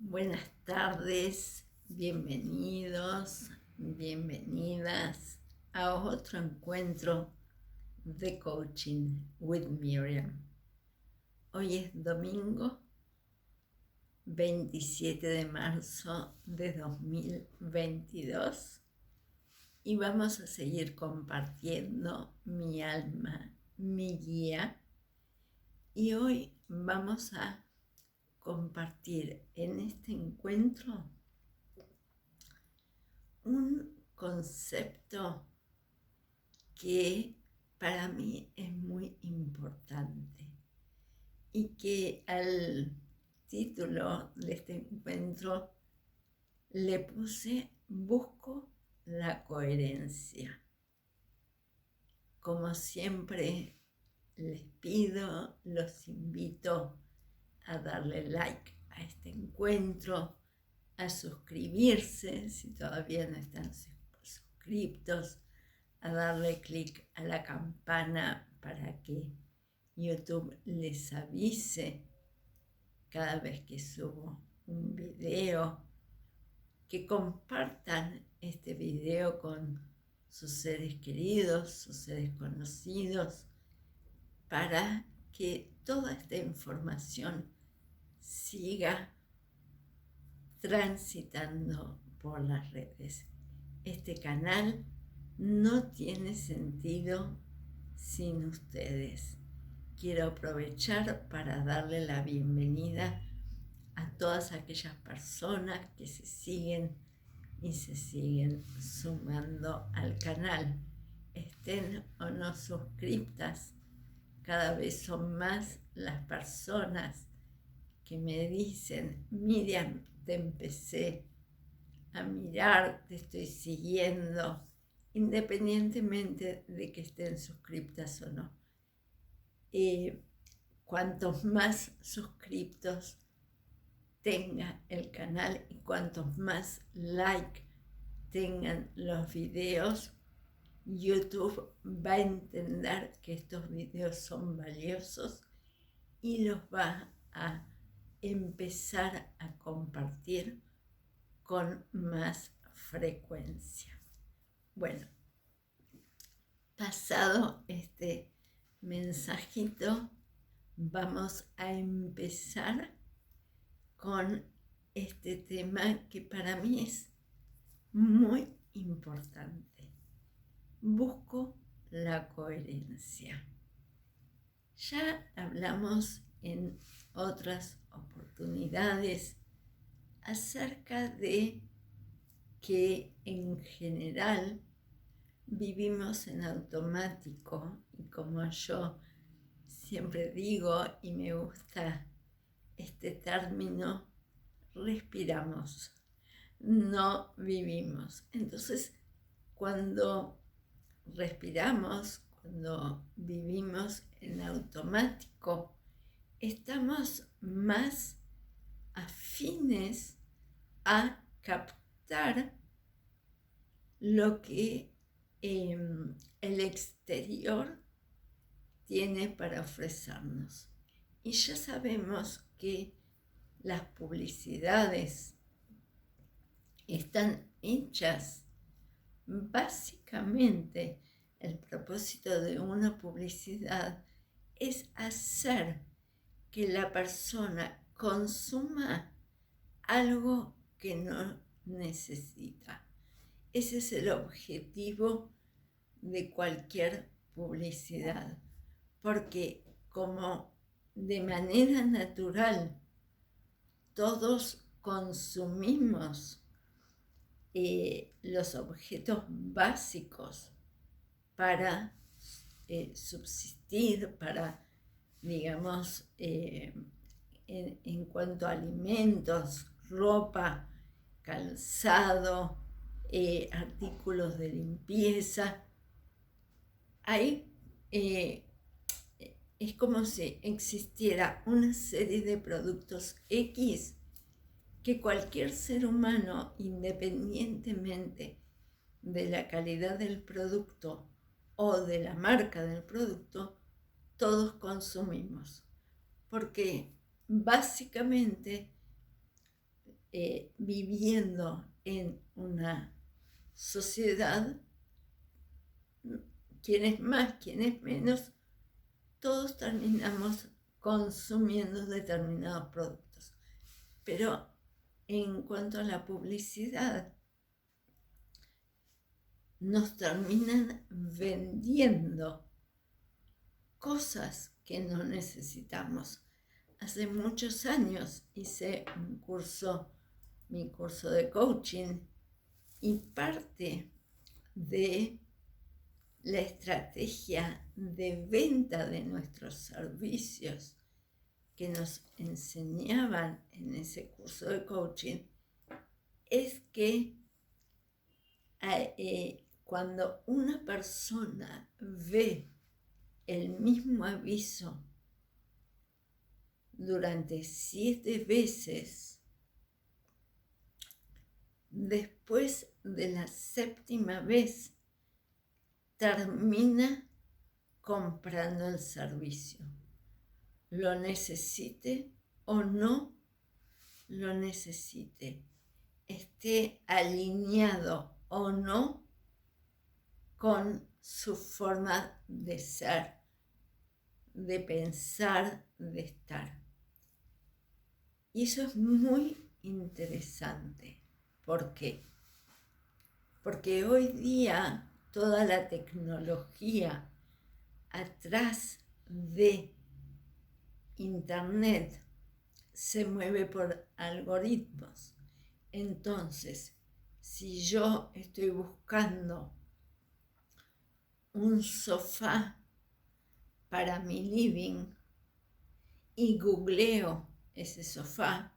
Buenas tardes, bienvenidos, bienvenidas a otro encuentro de coaching with Miriam. Hoy es domingo 27 de marzo de 2022 y vamos a seguir compartiendo mi alma, mi guía, y hoy vamos a compartir en este encuentro un concepto que para mí es muy importante y que al título de este encuentro le puse Busco la coherencia. Como siempre les pido, los invito a darle like a este encuentro, a suscribirse si todavía no están suscriptos, a darle clic a la campana para que YouTube les avise cada vez que subo un video, que compartan este video con sus seres queridos, sus seres conocidos, para que toda esta información siga transitando por las redes. Este canal no tiene sentido sin ustedes. Quiero aprovechar para darle la bienvenida a todas aquellas personas que se siguen y se siguen sumando al canal. Estén o no suscriptas, cada vez son más las personas que me dicen: Miriam, te empecé a mirar, te estoy siguiendo, independientemente de que estén suscriptas o no. Cuantos más suscriptos tenga el canal y cuantos más like tengan los videos, YouTube va a entender que estos videos son valiosos y los va a empezar a compartir con más frecuencia. Bueno, pasado este mensajito, vamos a empezar con este tema que para mí es muy importante. Busco la coherencia. Ya hablamos en otras oportunidades acerca de que en general vivimos en automático, y como yo siempre digo y me gusta este término, respiramos, no vivimos. Entonces, cuando respiramos, cuando vivimos en automático, estamos más afines a captar lo que el exterior tiene para ofrecernos. Y ya sabemos que las publicidades están hechas básicamente. El propósito de una publicidad es hacer que la persona consuma algo que no necesita. Ese es el objetivo de cualquier publicidad, porque como de manera natural todos consumimos los objetos básicos para subsistir, para, digamos, en cuanto a alimentos, ropa, calzado, artículos de limpieza, es como si existiera una serie de productos X que cualquier ser humano, independientemente de la calidad del producto o de la marca del producto, todos consumimos. Porque básicamente viviendo en una sociedad, quienes más, quienes menos, todos terminamos consumiendo determinados productos. Pero en cuanto a la publicidad, nos terminan vendiendo cosas que no necesitamos. Hace muchos años hice mi curso de coaching, y parte de la estrategia de venta de nuestros servicios que nos enseñaban en ese curso de coaching es que cuando una persona ve el mismo aviso durante 7 veces, después de la 7ª vez termina comprando el servicio, lo necesite o no lo necesite, esté alineado o no con su forma de ser, de pensar, de estar. Y eso es muy interesante. ¿Por qué? Porque hoy día toda la tecnología atrás de Internet se mueve por algoritmos. Entonces, si yo estoy buscando un sofá para mi living y googleo ese sofá,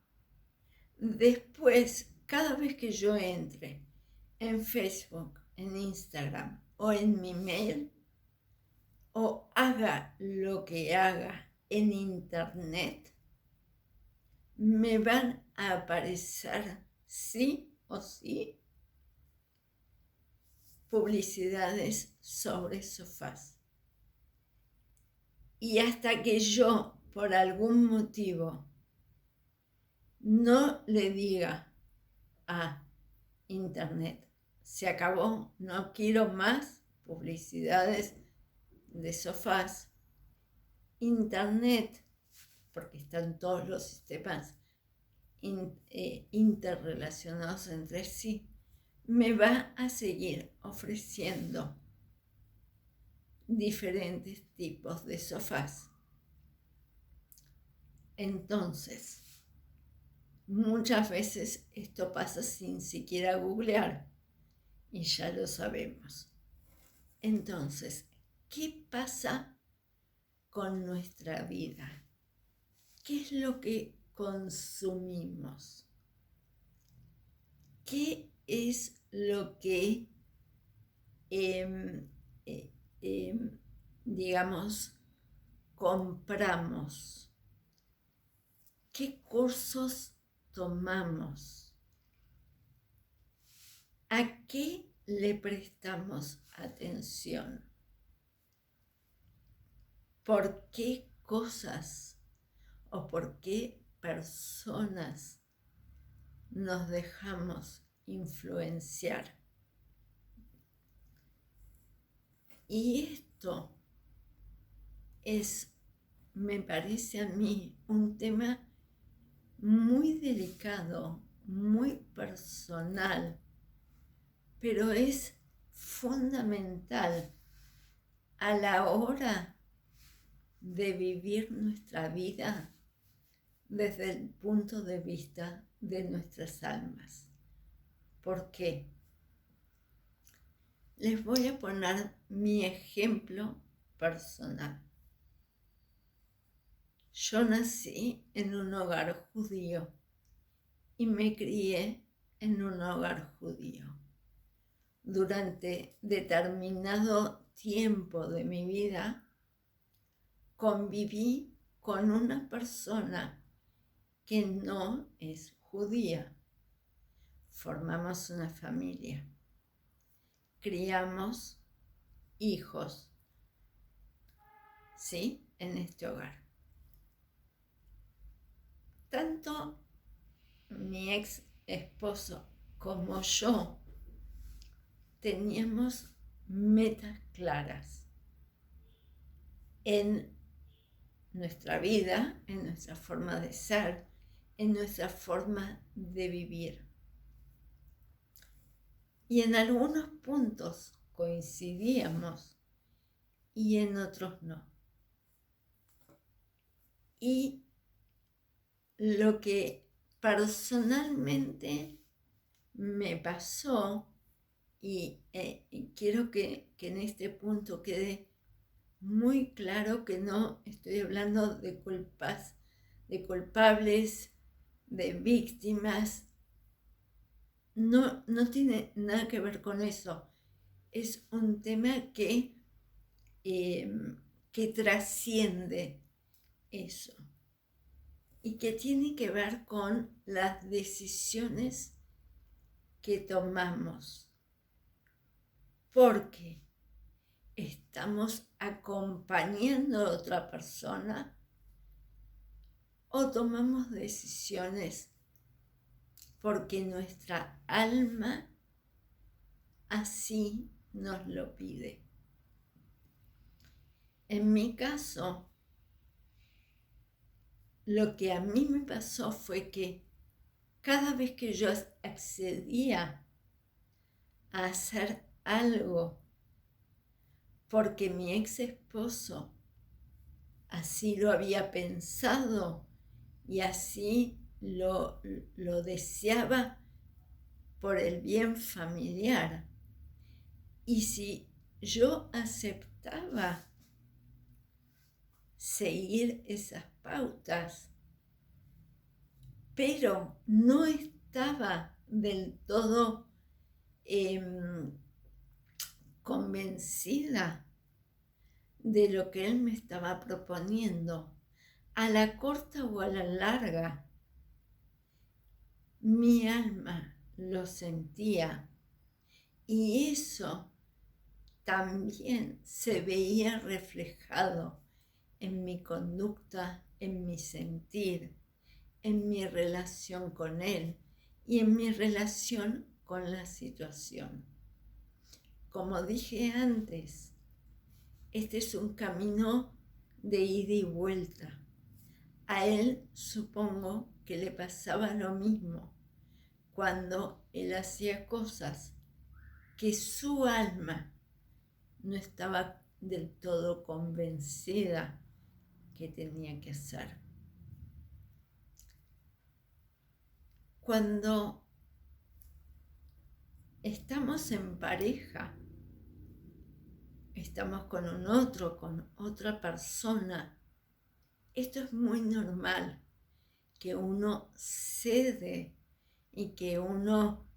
después, cada vez que yo entre en Facebook, en Instagram o en mi mail, o haga lo que haga en Internet, me van a aparecer sí o sí publicidades sobre sofás. Y hasta que yo, por algún motivo, no le diga a Internet, se acabó, no quiero más publicidades de sofás, Internet, porque están todos los sistemas interrelacionados entre sí, me va a seguir ofreciendo diferentes tipos de sofás. Entonces, muchas veces esto pasa sin siquiera googlear, y ya lo sabemos. Entonces, ¿qué pasa con nuestra vida? ¿Qué es lo que consumimos? ¿Qué es lo que, digamos, compramos? ¿Qué cursos tomamos? ¿A qué le prestamos atención? ¿Por qué cosas o por qué personas nos dejamos influenciar? Y esto es, me parece a mí, un tema muy delicado, muy personal, pero es fundamental a la hora de vivir nuestra vida desde el punto de vista de nuestras almas. ¿Por qué? Les voy a poner mi ejemplo personal. Yo nací en un hogar judío y me crié en un hogar judío. Durante determinado tiempo de mi vida conviví con una persona que no es judía. Formamos una familia. Criamos hijos, ¿sí? En este hogar. Tanto mi ex esposo como yo teníamos metas claras en nuestra vida, en nuestra forma de ser, en nuestra forma de vivir. Y en algunos puntos coincidíamos y en otros no. Y lo que personalmente me pasó, y quiero que en este punto quede muy claro que no estoy hablando de culpables, de víctimas, no tiene nada que ver con eso. Es un tema que trasciende eso y que tiene que ver con las decisiones que tomamos, porque estamos acompañando a otra persona o tomamos decisiones porque nuestra alma así nos lo pide. En mi caso, lo que a mí me pasó fue que cada vez que yo accedía a hacer algo porque mi ex esposo así lo había pensado y así lo deseaba por el bien familiar, y si yo aceptaba seguir esas pautas, pero no estaba del todo convencida de lo que él me estaba proponiendo, a la corta o a la larga, mi alma lo sentía, y eso también se veía reflejado en mi conducta, en mi sentir, en mi relación con él y en mi relación con la situación. Como dije antes, este es un camino de ida y vuelta. A él supongo que le pasaba lo mismo cuando él hacía cosas que su alma no estaba del todo convencida que tenía que hacer. Cuando estamos en pareja, estamos con un otro, con otra persona, esto es muy normal, que uno cede y que uno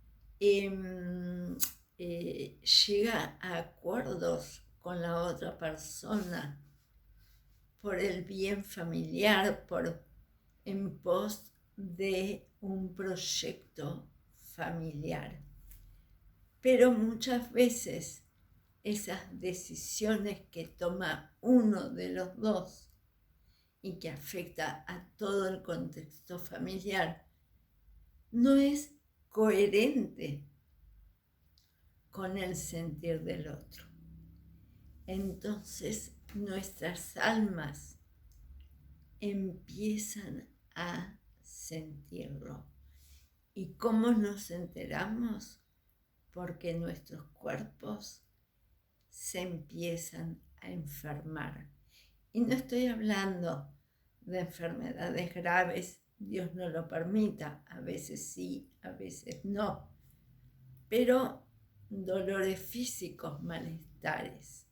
llega a acuerdos con la otra persona por el bien familiar, en pos de un proyecto familiar. Pero muchas veces esas decisiones que toma uno de los dos y que afecta a todo el contexto familiar no es coherente con el sentir del otro. Entonces nuestras almas empiezan a sentirlo. ¿Y cómo nos enteramos? Porque nuestros cuerpos se empiezan a enfermar. Y no estoy hablando de enfermedades graves, Dios no lo permita, a veces sí, a veces no, pero dolores físicos, malestares,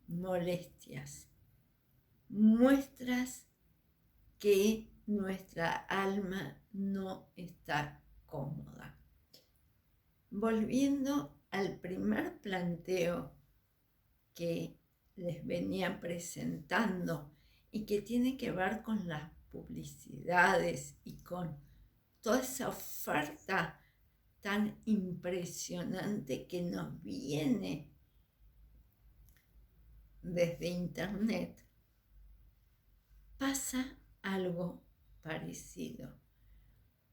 molestias, muestras que nuestra alma no está cómoda. Volviendo al primer planteo que les venía presentando y que tiene que ver con las publicidades y con toda esa oferta tan impresionante que nos viene desde internet, pasa algo parecido,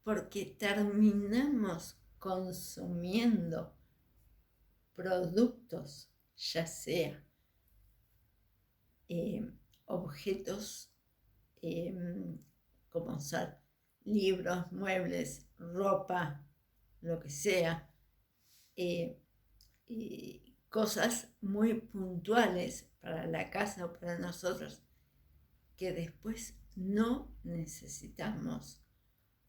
porque terminamos consumiendo productos, ya sea objetos como son libros, muebles, ropa, lo que sea, cosas muy puntuales para la casa o para nosotros que después no necesitamos,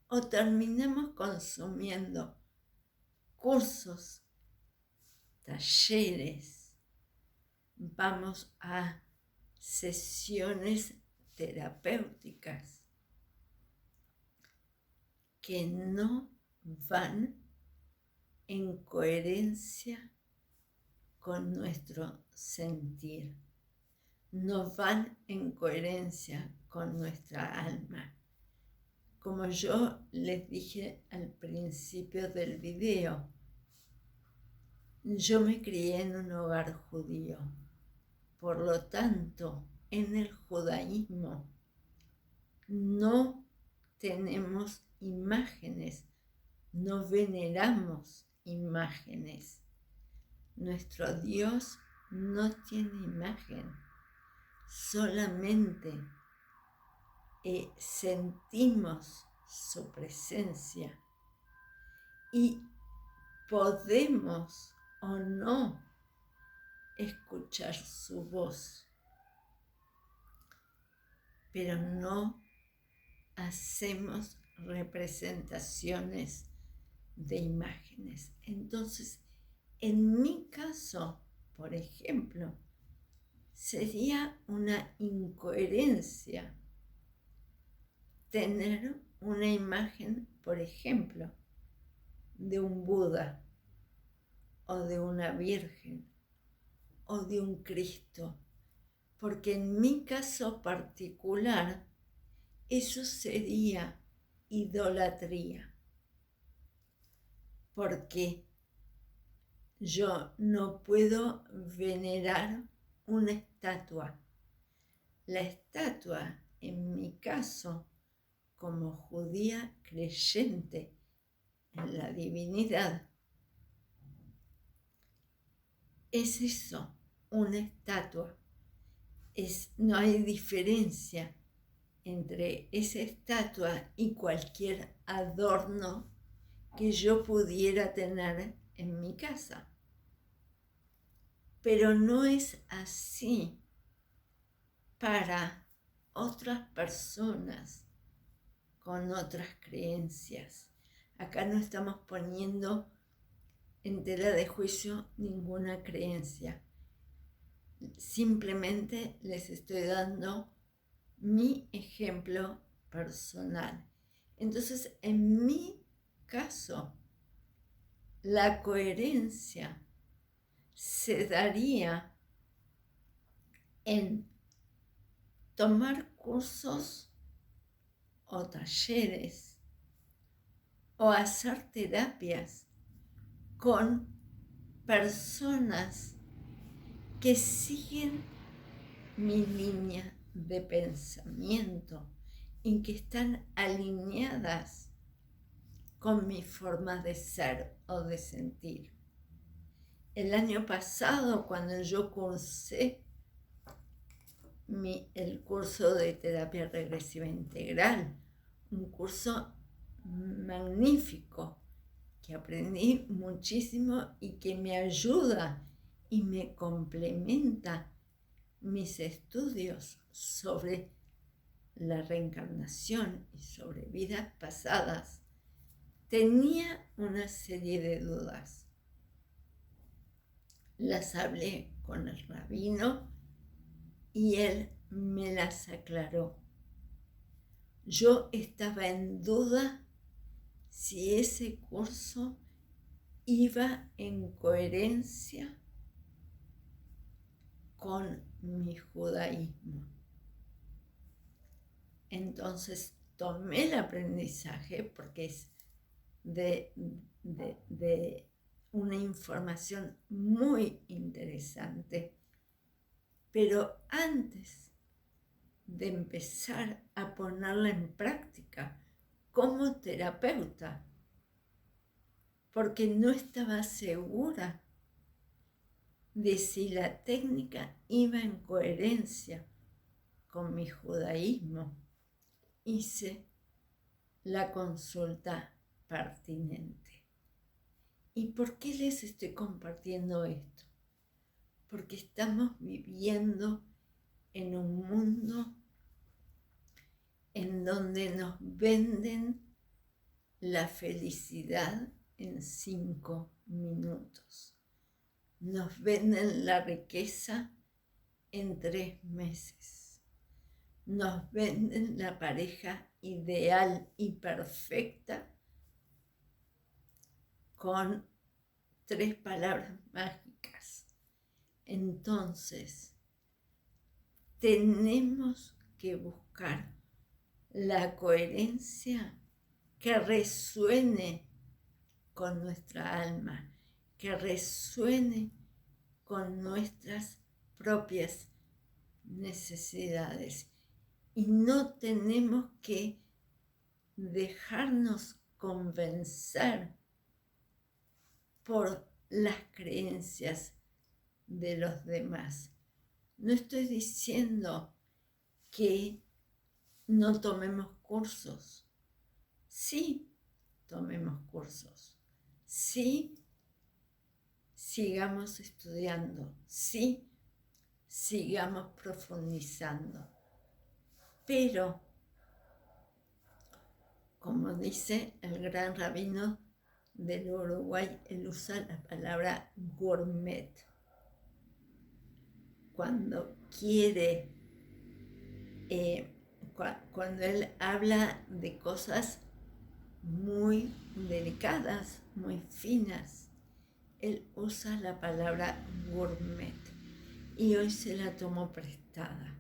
o terminamos consumiendo cursos, talleres, vamos a sesiones terapéuticas que no van en coherencia con nuestro sentir, no van en coherencia con nuestra alma. Como yo les dije al principio del video, yo me crié en un hogar judío. Por lo tanto, en el judaísmo no tenemos imágenes, no veneramos imágenes. Nuestro Dios no tiene imagen, solamente sentimos su presencia y podemos o no escuchar su voz, pero no hacemos representaciones de imágenes. Entonces, en mi caso, por ejemplo, sería una incoherencia tener una imagen, por ejemplo, de un Buda o de una Virgen o de un Cristo, porque en mi caso particular eso sería idolatría, porque yo no puedo venerar una estatua. La estatua, en mi caso, como judía creyente en la divinidad, es eso, una estatua. No hay diferencia entre esa estatua y cualquier adorno que yo pudiera tener en mi casa. Pero no es así para otras personas con otras creencias. Acá no estamos poniendo en tela de juicio ninguna creencia. Simplemente les estoy dando mi ejemplo personal. Entonces, en mi caso, la coherencia se daría en tomar cursos o talleres o hacer terapias con personas que siguen mi línea de pensamiento y que están alineadas con mi forma de ser o de sentir. El año pasado, cuando yo cursé el curso de terapia regresiva integral, un curso magnífico que aprendí muchísimo y que me ayuda y me complementa mis estudios sobre la reencarnación y sobre vidas pasadas, tenía una serie de dudas. Las hablé con el rabino y él me las aclaró. Yo estaba en duda si ese curso iba en coherencia con mi judaísmo. Entonces tomé el aprendizaje porque es de una información muy interesante, pero antes de empezar a ponerla en práctica como terapeuta, porque no estaba segura de si la técnica iba en coherencia con mi judaísmo. Hice la consulta pertinente. ¿Y por qué les estoy compartiendo esto? Porque estamos viviendo en un mundo en donde nos venden la felicidad en 5 minutos. Nos venden la riqueza en 3 meses. Nos venden la pareja ideal y perfecta con 3 palabras mágicas. Entonces, tenemos que buscar la coherencia que resuene con nuestra alma, que resuene con nuestras propias necesidades. Y no tenemos que dejarnos convencer por las creencias de los demás. No estoy diciendo que no tomemos cursos. Sí, tomemos cursos. Sí, sigamos estudiando. Sí, sigamos profundizando. Pero, como dice el gran rabino del Uruguay, él usa la palabra gourmet. Cuando quiere, cuando él habla de cosas muy delicadas, muy finas, él usa la palabra gourmet. Y hoy se la tomo prestada.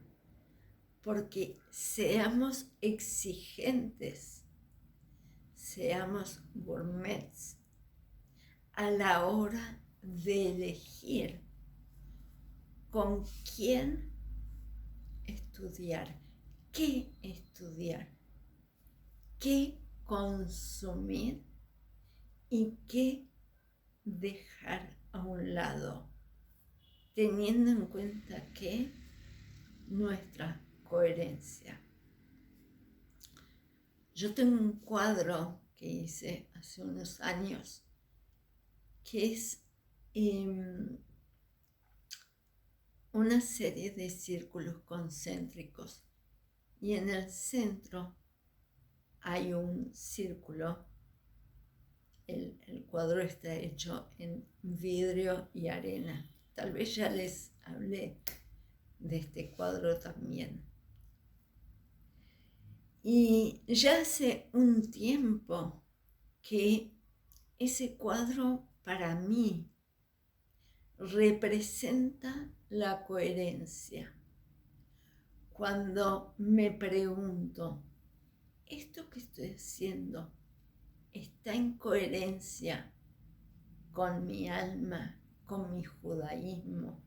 Porque seamos exigentes, seamos gourmets a la hora de elegir con quién estudiar, qué consumir y qué dejar a un lado, teniendo en cuenta que nuestra coherencia. Yo tengo un cuadro que hice hace unos años que es una serie de círculos concéntricos y en el centro hay un círculo. El cuadro está hecho en vidrio y arena. Tal vez ya les hablé de este cuadro también. Y ya hace un tiempo que ese cuadro para mí representa la coherencia. Cuando me pregunto, ¿esto que estoy haciendo está en coherencia con mi alma, con mi judaísmo,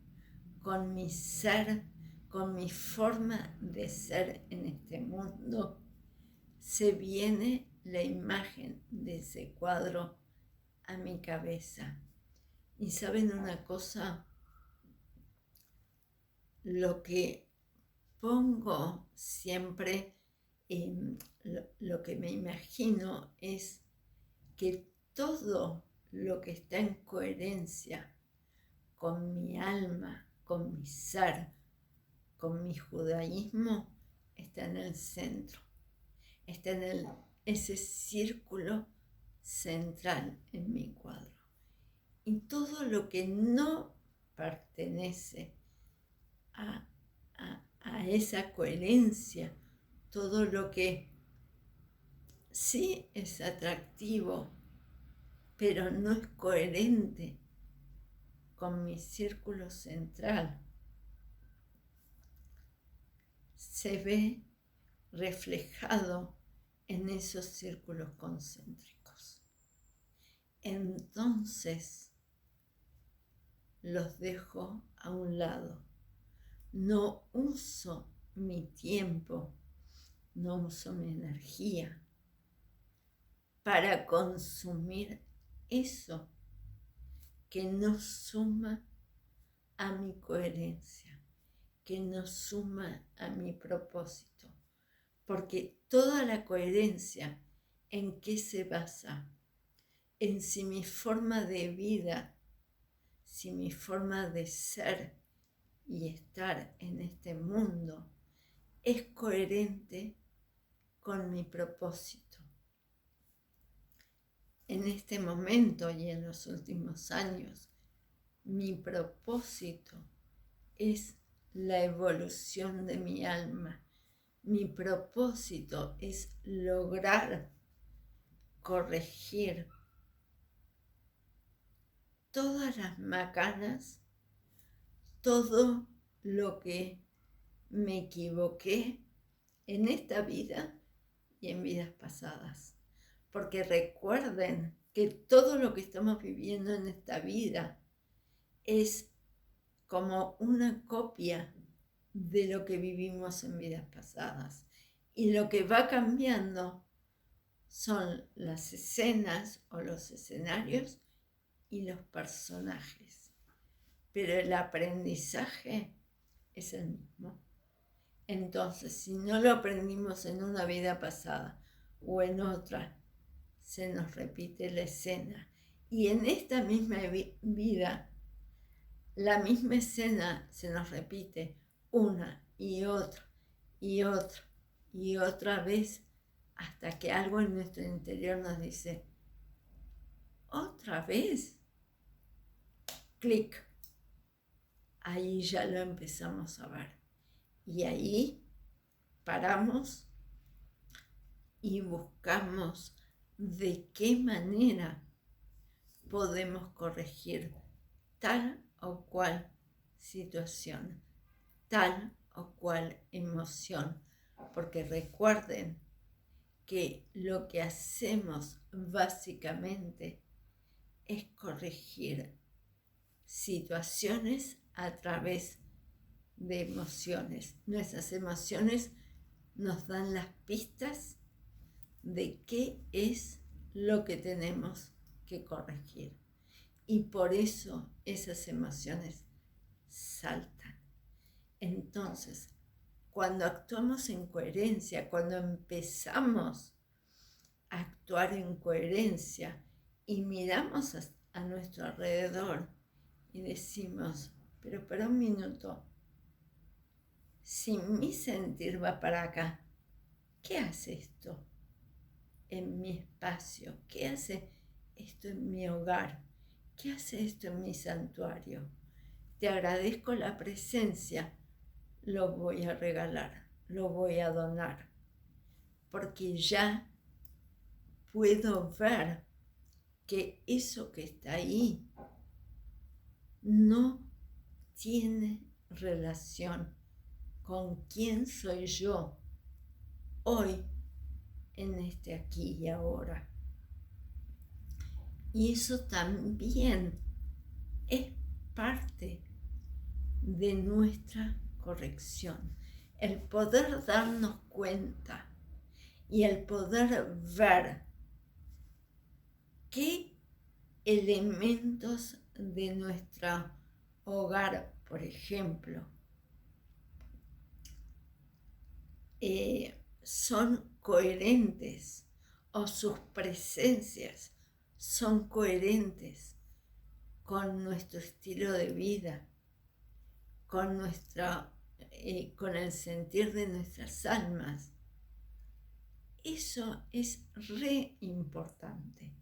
con mi ser, con mi forma de ser en este mundo? Se viene la imagen de ese cuadro a mi cabeza. Y ¿saben una cosa? Lo que pongo siempre, lo que me imagino es que todo lo que está en coherencia con mi alma, con mi ser, con mi judaísmo, está en el centro, está en ese círculo central en mi cuadro. Y todo lo que no pertenece a esa coherencia, todo lo que sí es atractivo, pero no es coherente con mi círculo central, se ve reflejado en esos círculos concéntricos. Entonces los dejo a un lado. No uso mi tiempo, no uso mi energía para consumir eso que no suma a mi coherencia, que no suma a mi propósito. Porque toda la coherencia, ¿en qué se basa? En si mi forma de vida, si mi forma de ser y estar en este mundo es coherente con mi propósito. En este momento y en los últimos años, mi propósito es la evolución de mi alma. Mi propósito es lograr corregir todas las macanas, todo lo que me equivoqué en esta vida y en vidas pasadas. Porque recuerden que todo lo que estamos viviendo en esta vida es como una copia de lo que vivimos en vidas pasadas. Y lo que va cambiando son las escenas o los escenarios y los personajes. Pero el aprendizaje es el mismo. Entonces, si no lo aprendimos en una vida pasada o en otra, se nos repite la escena. Y en esta misma vida, la misma escena se nos repite una y otra y otra y otra vez, hasta que algo en nuestro interior nos dice, ¿otra vez? Clic. Ahí ya lo empezamos a ver. Y ahí paramos y buscamos de qué manera podemos corregir tal o cual situación, tal o cual emoción. Porque recuerden que lo que hacemos básicamente es corregir situaciones a través de emociones. Nuestras emociones nos dan las pistas de qué es lo que tenemos que corregir. Y por eso esas emociones saltan. Entonces, cuando actuamos en coherencia, cuando empezamos a actuar en coherencia y miramos a nuestro alrededor y decimos, pero para un minuto, si mi sentir va para acá, ¿qué hace esto en mi espacio? ¿Qué hace esto en mi hogar? ¿Qué hace esto en mi santuario? Te agradezco la presencia, lo voy a regalar, lo voy a donar, porque ya puedo ver que eso que está ahí no tiene relación con quién soy yo hoy en este aquí y ahora. Y eso también es parte de nuestra corrección. El poder darnos cuenta y el poder ver qué elementos de nuestro hogar, por ejemplo, son coherentes o sus presencias son coherentes con nuestro estilo de vida, con el sentir de nuestras almas. Eso es re importante,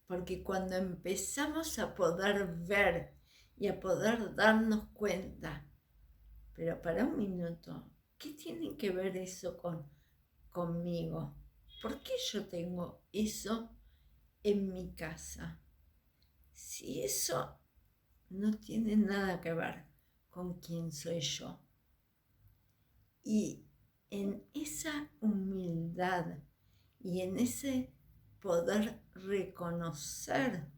porque cuando empezamos a poder ver y a poder darnos cuenta, pero para un minuto, ¿qué tiene que ver eso conmigo? ¿Por qué yo tengo eso en mi casa? Si eso no tiene nada que ver con quién soy yo. Y en esa humildad y en ese poder reconocer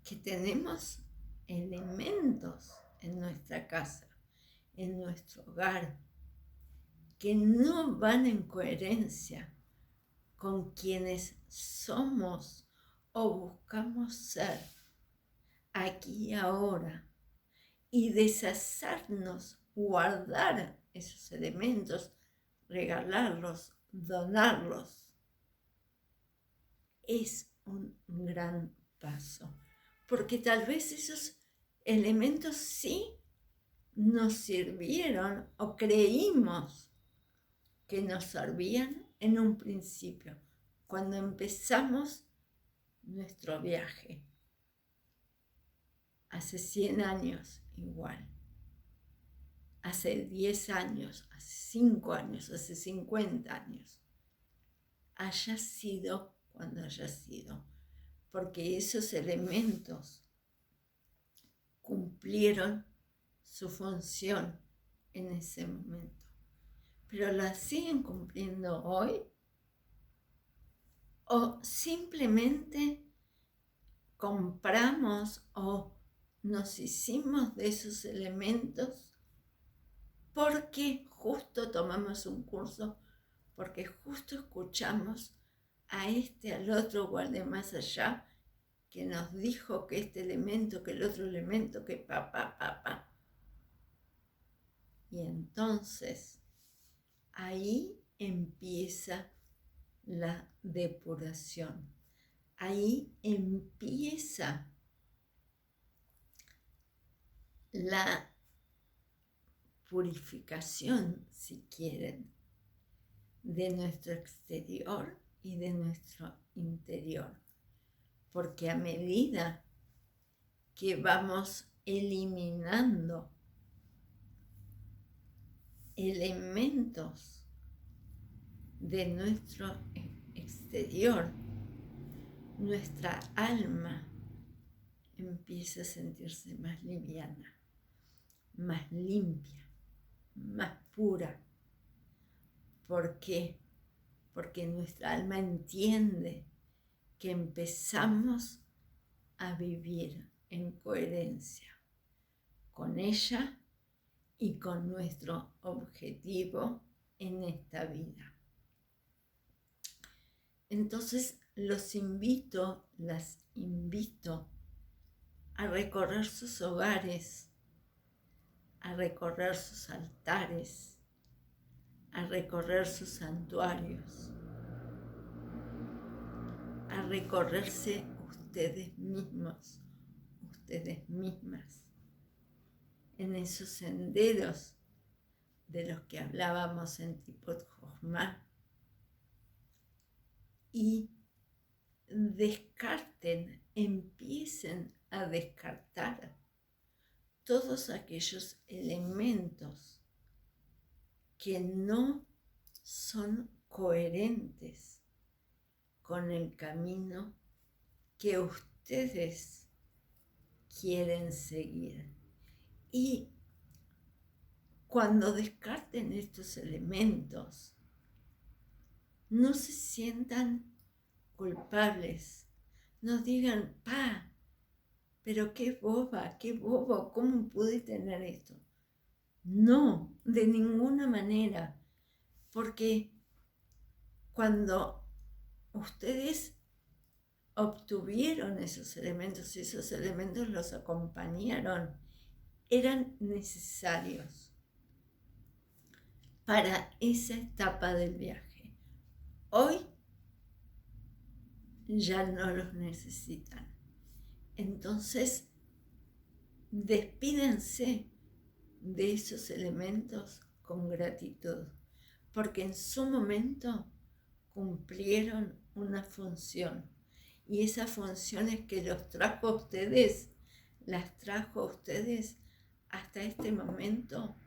que tenemos elementos en nuestra casa, en nuestro hogar, que no van en coherencia con quienes somos o buscamos ser aquí y ahora y deshacernos, guardar esos elementos, regalarlos, donarlos, es un gran paso. Porque tal vez esos elementos sí nos sirvieron o creímos que nos servían en un principio, cuando empezamos nuestro viaje. Hace 100 años igual, hace 10 años, hace 5 años, hace 50 años, haya sido cuando haya sido, porque esos elementos cumplieron su función en ese momento, pero la siguen cumpliendo hoy, o simplemente compramos o nos hicimos de esos elementos porque justo tomamos un curso, porque justo escuchamos a al otro o al de más allá, que nos dijo que este elemento, que el otro elemento, que pa. Y entonces ahí empieza la depuración. Ahí empieza la purificación, si quieren, de nuestro exterior y de nuestro interior. Porque a medida que vamos eliminando elementos de nuestro exterior, nuestra alma empieza a sentirse más liviana, más limpia, más pura. ¿Por qué? Porque nuestra alma entiende que empezamos a vivir en coherencia con ella y con nuestro objetivo en esta vida. Entonces las invito a recorrer sus hogares, a recorrer sus altares, a recorrer sus santuarios, a recorrerse ustedes mismos, ustedes mismas, en esos senderos de los que hablábamos en Tipot Jochma, y descarten, empiecen a descartar todos aquellos elementos que no son coherentes con el camino que ustedes quieren seguir. Y cuando descarten estos elementos, no se sientan culpables, no digan, pero qué boba, qué bobo, ¿cómo pude tener esto? No, de ninguna manera, porque cuando ustedes obtuvieron esos elementos los acompañaron, eran necesarios para esa etapa del viaje. Hoy ya no los necesitan. Entonces, despídense de esos elementos con gratitud, porque en su momento cumplieron una función, y esa función es que los trajo a ustedes, las trajo a ustedes hasta este momento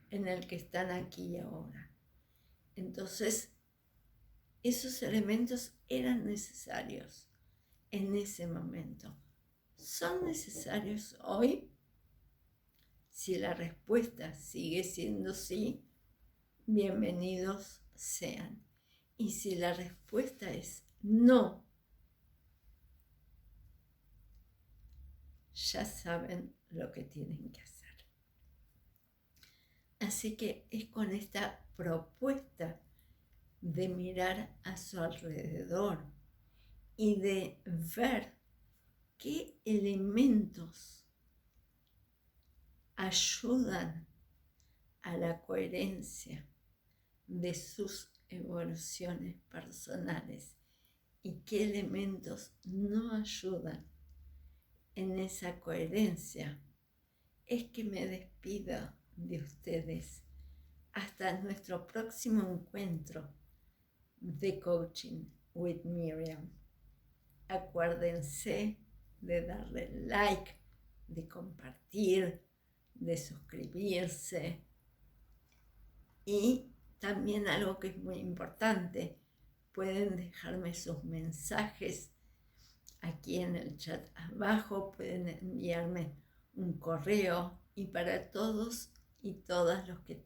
en el que están aquí y ahora. Entonces, esos elementos eran necesarios en ese momento. ¿Son necesarios hoy? Si la respuesta sigue siendo sí, bienvenidos sean. Y si la respuesta es no, ya saben lo que tienen que hacer. Así que es con esta propuesta de mirar a su alrededor y de ver qué elementos ayudan a la coherencia de sus evoluciones personales y qué elementos no ayudan en esa coherencia, es que me despido de ustedes hasta nuestro próximo encuentro de Coaching with Miriam. Acuérdense de darle like, de compartir, de suscribirse y también algo que es muy importante, pueden dejarme sus mensajes aquí en el chat abajo, pueden enviarme un correo y para todos y todas los que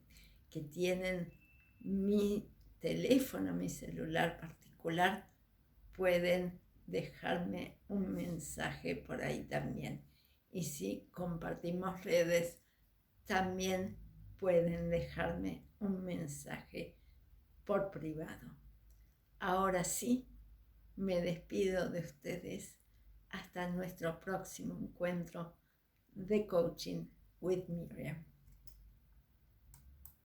tienen mi teléfono, mi celular particular, pueden dejarme un mensaje por ahí también. Y si compartimos redes, también pueden dejarme un mensaje por privado. Ahora sí, me despido de ustedes hasta nuestro próximo encuentro de Coaching with Miriam.